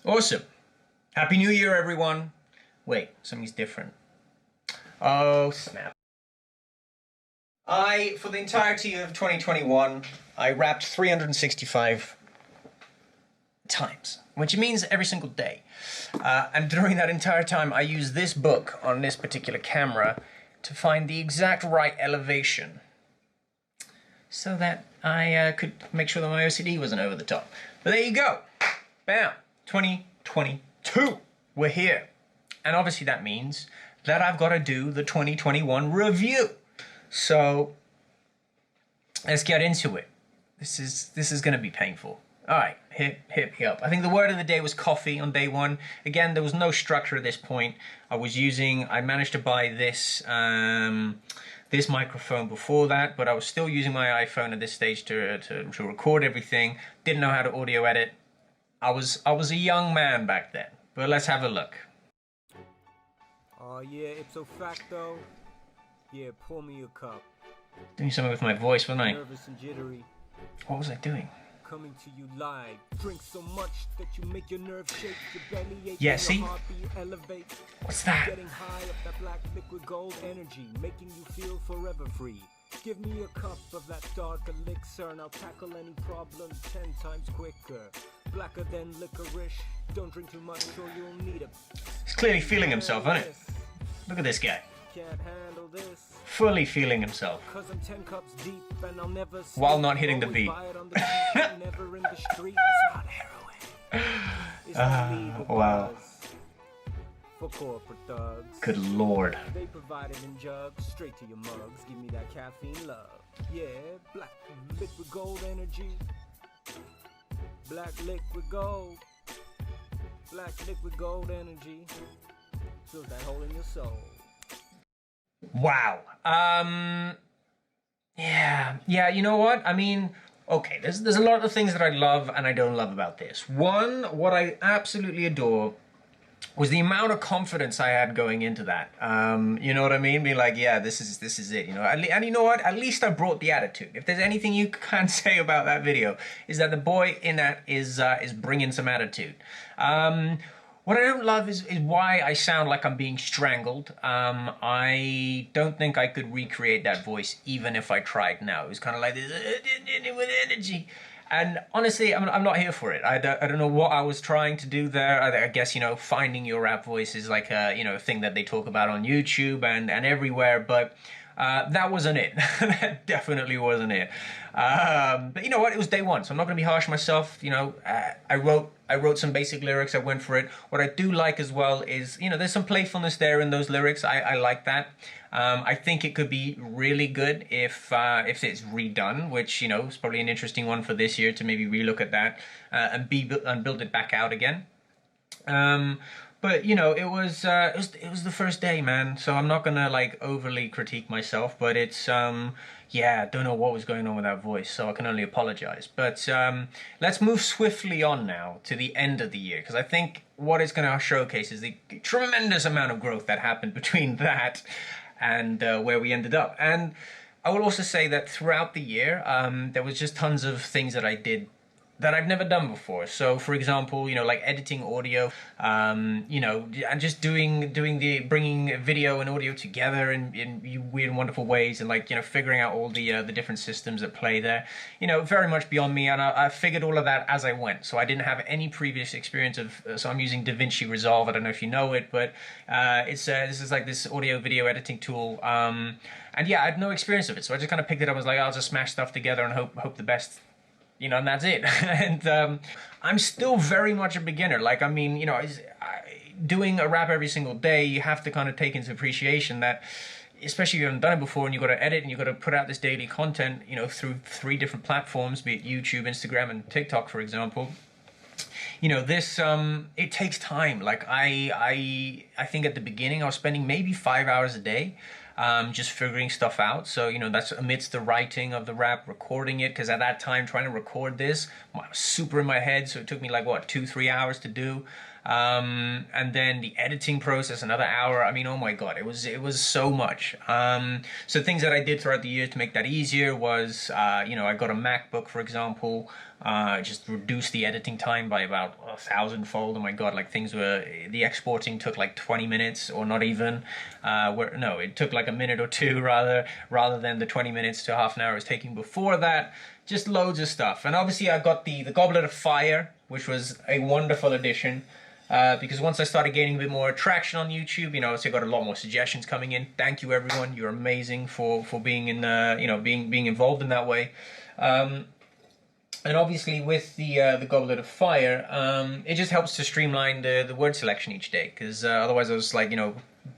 Awesome. Happy New Year, everyone. Wait, something's different. Oh, snap. For the entirety of 2021, I rapped 365 times, which means every single day. And during that entire time, I used this book on this particular camera to find the exact right elevation so that I could make sure that my OCD wasn't over the top. But there you go. Bam. 2022. We're here. And obviously that means that I've got to do the 2021 review. So let's get into it. This is going to be painful. All right, hit me up. I think the word of the day was coffee on day one. Again, there was no structure at this point. I managed to buy this this microphone before that, but I was still using my iPhone at this stage to record everything. Didn't know how to audio edit. I was a young man back then. But let's have a look. Oh yeah, ipso facto. Yeah, pour me a cup. Doing something with my voice, wasn't I? Nervous and jittery. What was I doing? Coming to you live. Drink so much that you make your nerves shake, your belly ache, yeah, see? your heartbeat elevate. What's that? Getting high up that black liquid gold energy, making you feel forever free. Give me a cup of that dark elixir and I'll tackle any problem 10 times quicker. Blacker than licorice. Don't drink too much or you'll need it. He's clearly feeling himself, isn't it? Look at this guy. Can't handle this. Fully feeling himself. Cause I'm 10 cups deep and I'll never while not hitting the beat. Never in the street. It's not heroin. It's wow. For corporate thugs. Good lord. They provide it in jugs, straight to your mugs. Give me that caffeine love. Yeah, black liquid gold energy. Black liquid gold. Black liquid gold energy. Fills that hole in your soul. Wow. Yeah, you know what? I mean, okay, there's a lot of things that I love and I don't love about this. One, what I absolutely adore was the amount of confidence I had going into that. You know what I mean? Being like, yeah, this is it, you know. And you know what? At least I brought the attitude. If there's anything you can say about that video, is that the boy in that is bringing some attitude. What I don't love is why I sound like I'm being strangled. I don't think I could recreate that voice even if I tried now. It was kind of like this with energy. And honestly, I'm not here for it. I don't know what I was trying to do there. I guess, you know, finding your rap voice is like a, you know, thing that they talk about on YouTube and everywhere, but that wasn't it. That definitely wasn't it. But you know what? It was day one, so I'm not going to be harsh on myself. You know, I wrote some basic lyrics. I went for it. What I do like as well is, you know, there's some playfulness there in those lyrics. I like that. I think it could be really good if it's redone, which, you know, is probably an interesting one for this year to maybe relook at that and build it back out again. But you know, it was the first day, man. So I'm not gonna like overly critique myself, but it's yeah, don't know what was going on with that voice, so I can only apologize. But let's move swiftly on now to the end of the year, because I think what it's going to showcase is the tremendous amount of growth that happened between that and where we ended up. And I will also say that throughout the year, there was just tons of things that I did that I've never done before. So for example, you know, like editing audio, you know, and just bringing video and audio together in weird and wonderful ways, and like, you know, figuring out all the different systems that play there, you know, very much beyond me. And I figured all of that as I went. So I didn't have any previous experience of, so I'm using DaVinci Resolve. I don't know if you know it, but this is like this audio video editing tool. And yeah, I had no experience of it. So I just kind of picked it up and was like, I'll just smash stuff together and hope the best. You know, and that's it. And I'm still very much a beginner. Like, I mean, you know, doing a rap every single day, you have to kind of take into appreciation that, especially if you haven't done it before and you've got to edit and you've got to put out this daily content, you know, through 3 different platforms, be it YouTube, Instagram, and TikTok, for example. You know, this, it takes time. Like, I think at the beginning I was spending maybe 5 hours a day. Just figuring stuff out. So, you know, that's amidst the writing of the rap, recording it, because at that time trying to record this, I was super in my head, so it took me like, what, 2-3 hours to do. And then the editing process, another hour. I mean, oh my God, it was so much. So things that I did throughout the year to make that easier was, I got a MacBook, for example, just reduced the editing time by about 1,000-fold. Oh my God, like the exporting took like 20 minutes or not even, it took like a minute or two rather than the 20 minutes to half an hour it was taking before that. Just loads of stuff. And obviously I got the Goblet of Fire, which was a wonderful addition. Because once I started gaining a bit more traction on YouTube, so I got a lot more suggestions coming in. Thank you, everyone. You're amazing for being in, being involved in that way. And obviously with the Goblet of Fire, it just helps to streamline the word selection each day. Because otherwise I was like,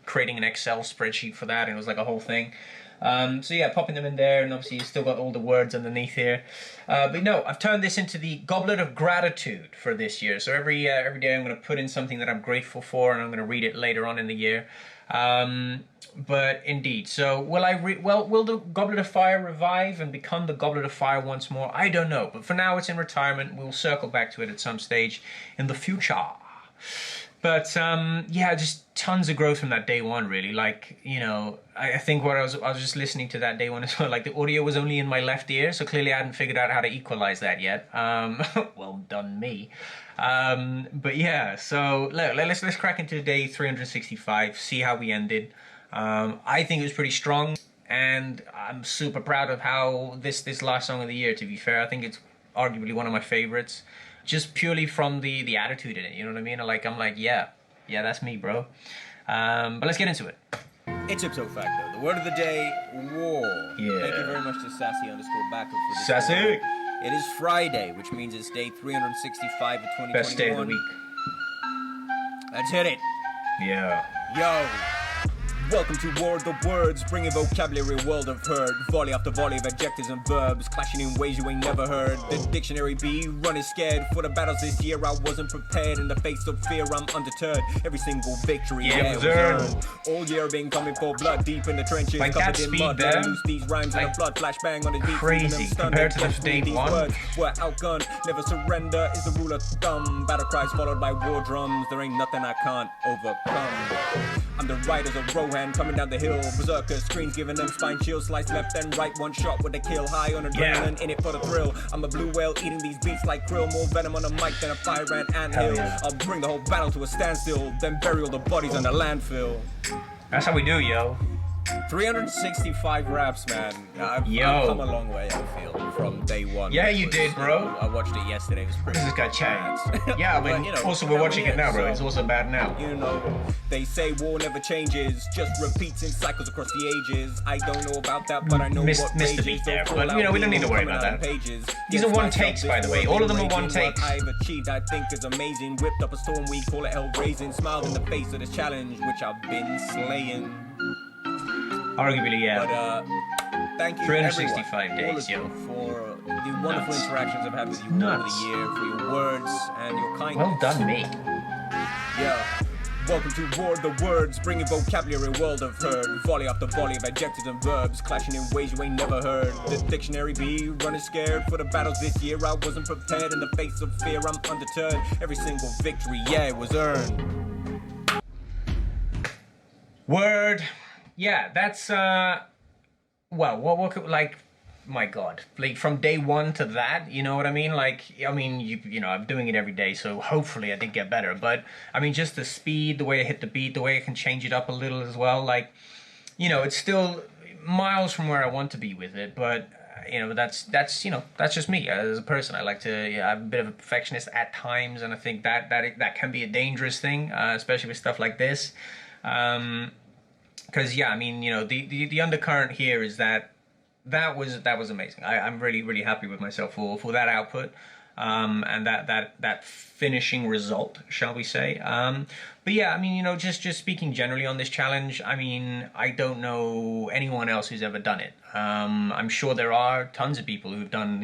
creating an Excel spreadsheet for that, and it was like a whole thing. So yeah, popping them in there, and obviously you still got all the words underneath here. But no, I've turned this into the Goblet of Gratitude for this year. So every day I'm going to put in something that I'm grateful for, and I'm going to read it later on in the year. But indeed, so will the Goblet of Fire revive and become the Goblet of Fire once more? I don't know, but for now it's in retirement. We'll circle back to it at some stage in the future. But just tons of growth from that day one, really. Like, I think I was just listening to that day one as well. Like, the audio was only in my left ear, so clearly I hadn't figured out how to equalize that yet. Well done, me. But yeah, so let's crack into day 365, see how we ended. I think it was pretty strong, and I'm super proud of how this last song of the year, to be fair. I think it's arguably one of my favorites. Just purely from the attitude in it, you know what I mean? I'm like, yeah, that's me, bro. But let's get into it. It's ipso facto. The word of the day, war. Yeah. Thank you very much to Sassy_backup for this. Sassy! Word. It is Friday, which means it's day 365 of 2021. Best day of the week. Let's hit it. Yeah. Yo. Welcome to War of the Words, bringing vocabulary world of heard. Volley after volley of adjectives and verbs, clashing in ways you ain't never heard. The dictionary be running scared. For the battles this year I wasn't prepared. In the face of fear I'm undeterred. Every single victory was earned. All year been coming for blood deep in the trenches. Like covered that in speed mud. there, Lose these rhymes like, and a blood flashbang on his beat. crazy compared to the day one. Words were outgunned. Never surrender is the rule of thumb. Battle cries followed by war drums. There ain't nothing I can't overcome. I'm the riders of Rohan coming down the hill. Berserker screens giving them spine chills. Slice left and right, one shot with a kill. High on adrenaline, in it for the thrill. I'm a blue whale eating these beats like krill. More venom on a mic than a fire ant hill. Yeah. I'll bring the whole battle to a standstill, then bury all the bodies on the landfill. That's how we do, yo. 365 raps, man. I've come a long way, I feel, from day one. Yeah, you did, bro. I watched it yesterday. It was pretty This guy chat. Yeah, but also we're now watching it now, bro. so, It's also bad now. They say war never changes, just repeats in cycles across the ages. I don't know about that, but I know Missed what the rages. beat there, Don't but, fall out we don't need to worry coming about out that. on pages. These are one takes, by the way. All of them are one takes. What I've achieved, I think, is amazing. Whipped up a storm, we call it hell raising. Smiled in the face of this challenge, which I've been slaying. Arguably, yeah. But thank you 365 everyone, days, yo. for the wonderful Nuts. interactions I've had with you Nuts. over the year, for your words and your kindness. Well done, me. Yeah. Welcome to War of the Words, bringing vocabulary world of heard. Volley after volley of adjectives and verbs, clashing in ways you ain't never heard. The dictionary be running scared. For the battles this year I wasn't prepared. In the face of fear I'm undeterred. Every single victory, yeah, it was earned. Word. Yeah, that's what could, like, my God, like from day one to that, you know what I mean? Like, I mean, I'm doing it every day, so hopefully I did get better. But I mean, just the speed, the way I hit the beat, the way I can change it up a little as well. Like, it's still miles from where I want to be with it, but that's just me as a person. I like to, I'm a bit of a perfectionist at times, and I think that can be a dangerous thing, especially with stuff like this. Because I mean, the undercurrent here is that was amazing. I'm really, really happy with myself for that output, and that finishing result, shall we say. But yeah, I mean, just speaking generally on this challenge, I mean, I don't know anyone else who's ever done it. I'm sure there are tons of people who've done,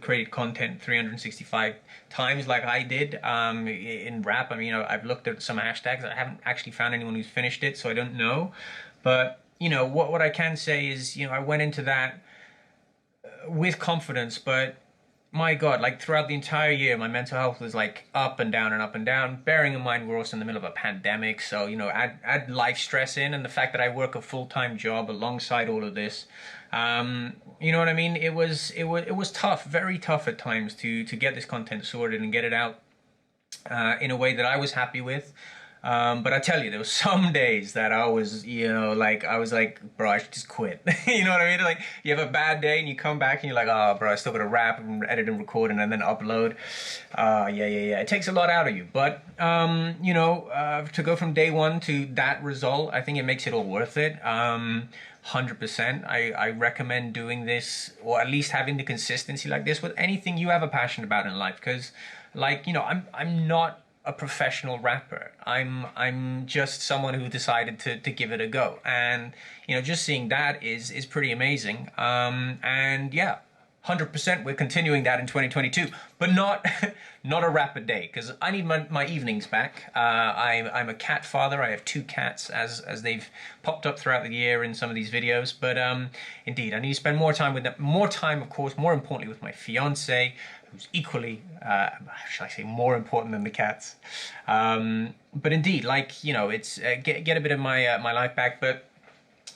created content 365 times like I did in rap. I mean, I've looked at some hashtags. I haven't actually found anyone who's finished it, so I don't know. But, what I can say is, I went into that with confidence, but my God, like throughout the entire year, my mental health was like up and down and up and down. Bearing in mind we're also in the middle of a pandemic, so add life stress in, and the fact that I work a full-time job alongside all of this. You know what I mean? It was tough, very tough at times to get this content sorted and get it out in a way that I was happy with. But I tell you, there was some days that I was, like, I was like, bro, I should just quit. You know what I mean? Like, you have a bad day and you come back and you're like, oh, bro, I still got to rap and edit and record and then upload. Yeah. It takes a lot out of you. But, to go from day one to that result, I think it makes it all worth it. 100%. I recommend doing this, or at least having the consistency like this with anything you have a passion about in life. Because, like, I'm not a professional rapper. I'm just someone who decided to give it a go, and just seeing that is pretty amazing. And yeah, 100% we're continuing that in 2022, but not not a rap a day, because I need my evenings back. I'm a cat father. I have 2 cats, as they've popped up throughout the year in some of these videos. But indeed, I need to spend more time with them. More time, of course, more importantly, with my fiance, who's equally, shall I say, more important than the cats. But indeed, like, it's get a bit of my life back. But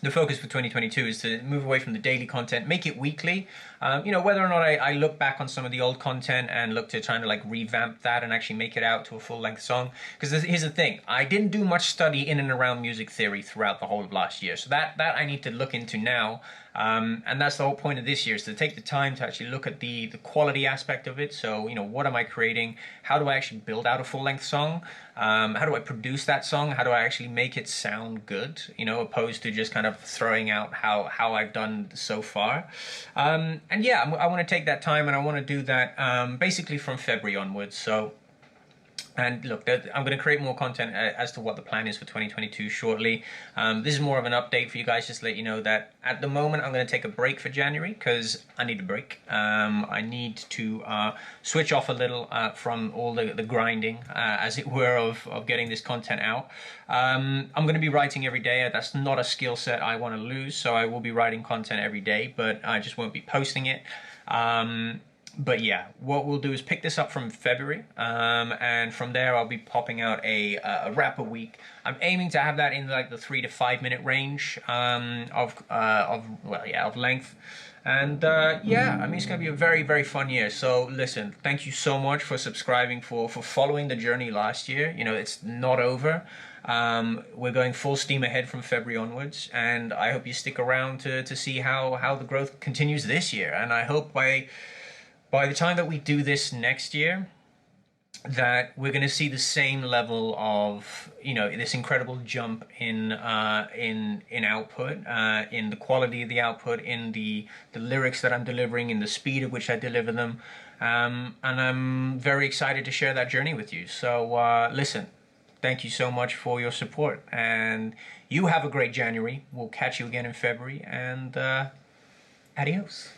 the focus for 2022 is to move away from the daily content, make it weekly. Whether or not I look back on some of the old content and look to try to like revamp that and actually make it out to a full-length song. Because here's the thing, I didn't do much study in and around music theory throughout the whole of last year. So that I need to look into now. And that's the whole point of this year, is to take the time to actually look at the quality aspect of it. So, what am I creating? How do I actually build out a full-length song? How do I produce that song? How do I actually make it sound good? Opposed to just kind of throwing out how I've done so far. And yeah, I want to take that time, and I want to do that basically from February onwards. So. And look, I'm going to create more content as to what the plan is for 2022 shortly. This is more of an update for you guys, just to let you know that at the moment I'm going to take a break for January, because I need a break. I need to switch off a little from all the grinding, as it were, of getting this content out. I'm going to be writing every day. That's not a skill set I want to lose, so I will be writing content every day, but I just won't be posting it. But yeah, what we'll do is pick this up from February, and from there I'll be popping out a rap a week. I'm aiming to have that in like the 3 to 5 minute range of length. And yeah, I mean, it's gonna be a very, very fun year. So listen, thank you so much for subscribing, for following the journey last year. It's not over. We're going full steam ahead from February onwards, and I hope you stick around to see how the growth continues this year. And I hope by the time that we do this next year, that we're going to see the same level of, this incredible jump in output, in the quality of the output, in the lyrics that I'm delivering, in the speed at which I deliver them. And I'm very excited to share that journey with you. So listen, thank you so much for your support, and you have a great January. We'll catch you again in February, and adios.